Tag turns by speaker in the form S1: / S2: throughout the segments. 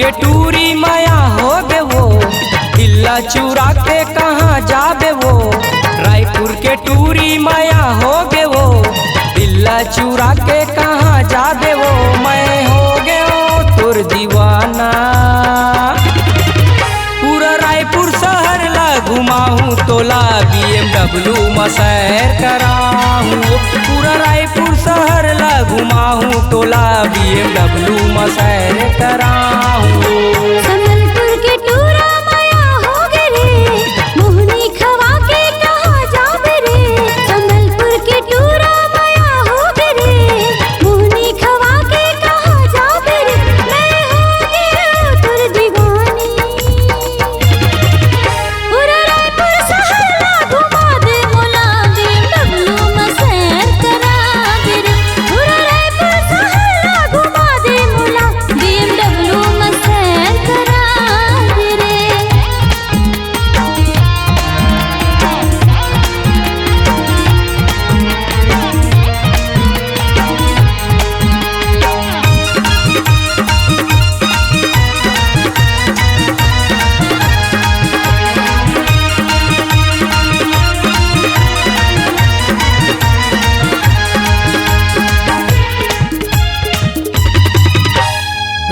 S1: के टूरी माया हो बे वो, दिल्ला चुरा के कहाँ जाबे वो। रायपुर के टूरी माया हो बे वो, दिल्ला चुरा के कहाँ जाबे वो। मैं हो गयो तोर दीवाना, पूरा रायपुर शहर ला घुमाऊं तोला BMW में सैर कराऊं। पूरा रायपुर शहर ला घुमाऊं तोला BMW में सैर कराऊं।
S2: संबलपुर के टूरा माया हो गे रे, मोहनी खवा के कहाँ जाबे रे। संबलपुर के टूरा माया हो गे रे, मोहनी खवा के कहाँ जाबे रे। मैं हो गया तोर दीवानी, पूरा रायपुर शहर ला घुमा दे मोला BMW में सैर करा दे रे। पूरा रायपुर शहर ला घुमा दे मोला BMW में सैर करा दे रे।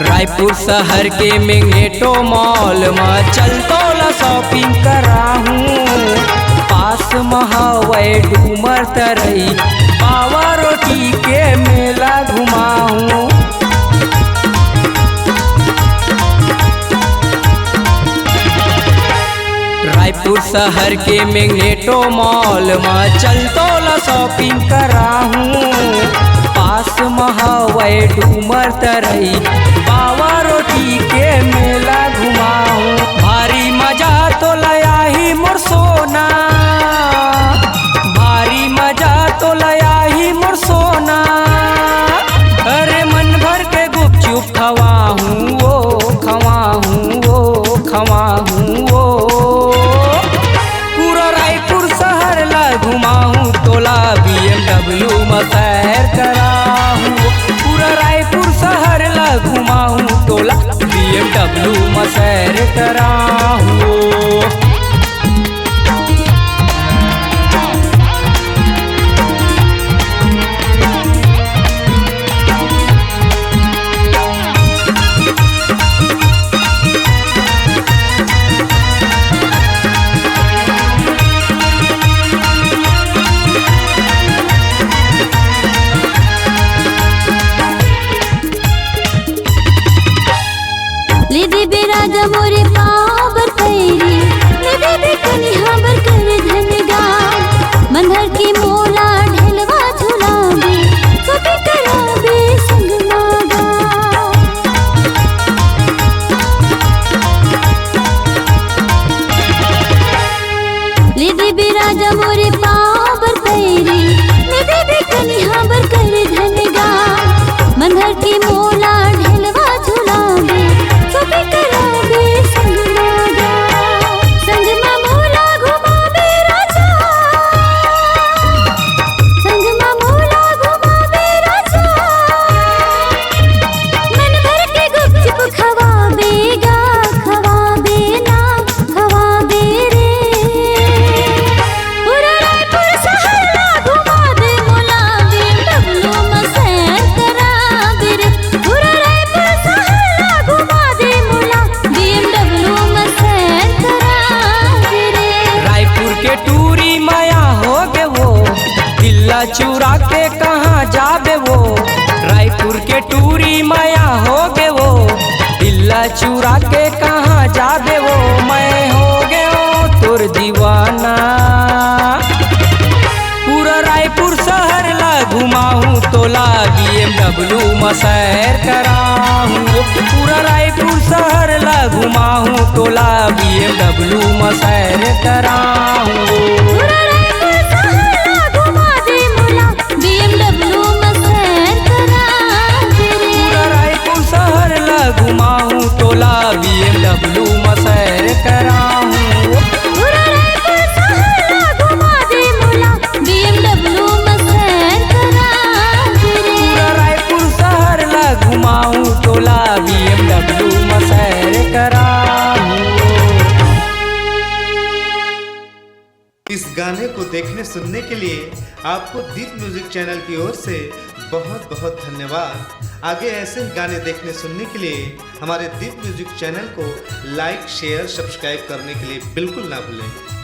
S1: रायपुर शहर के मैग्नेटो मॉल में चल तोला शॉपिंग कराहूँ। पास महावै डूमर तरई पावा रोटी के मेला घुमाऊँ। रायपुर शहर के मैग्नेटो मॉल में चल तोला शॉपिंग कराहूँ। पास महावै डूमर तरई पावा रोटी के मेला घुमाऊं। भारी मजा तो लया ही मोर सोना, भारी मजा तो लया ही मोर सोना। अरे मन भर के गुपचुप खवाहूँ वो, खवाहूँ वो, खवाहूँ वो। पूरा रायपुर शहर ला घुमाऊं तोला BMW में सैर कराऊं। पूरा रायपुर शहर ला घुमाऊं तोला BMW में सैर कराऊं।
S2: ले दे बेराजा मोरे पाँव बर पैरी, ले दे बेकनिहा बर कर धनगान। मंधर की मोला ढेलवा झुलाबे, सबे कराबे संग मागा। ले दे बेराजा मोरे पाँव बर पैरी, ले दे बेकनिहा बर कर धनगान। मंधर की मोला ढेलवा झुलाबे, सबे कराबे संग मागा। संग मा मोला घुमाबे राजा, संग मा मोला घुमाबे राजा। मन भर के गुपचुप खवाबे गा, खवाबे ना खवाबे रे। पूरा रायपुर शहर ला घुमा दे मोला BMW में सैर कराबे रे। पूरा रायपुर शहर ला घुमा दे मोला BMW में सैर कराबे रे।
S1: रायपुर के टूरी माया हो बे वो, दिल्ला चुरा के कहाँ जाबे वो। रायपुर के टूरी माया हो बे वो, दिल्ला चुरा के कहाँ जाबे वो। मैं हो गयो तोर दीवाना, पूरा रायपुर शहर ला घुमाऊं तोला BMW में सैर कराऊं। पूरा रायपुर शहर ला घुमाऊं तोला BMW में सैर कराऊं।
S2: पूरा रायपुर शहर ला घुमा दे मोला BMW में सैर कराबे रे।
S1: पूरा रायपुर शहर ला घुमाऊं तोला BMW में सैर कराऊं।
S2: पूरा रायपुर शहर ला घुमा दे मोला BMW में सैर कराबे रे।
S1: पूरा रायपुर शहर ला घुमाऊं तोला BMW में सैर
S3: सुनने के लिए आपको दीप म्यूजिक चैनल की ओर से बहुत बहुत धन्यवाद। आगे ऐसे ही गाने देखने सुनने के लिए हमारे दीप म्यूजिक चैनल को लाइक शेयर सब्सक्राइब करने के लिए बिल्कुल ना भूलें।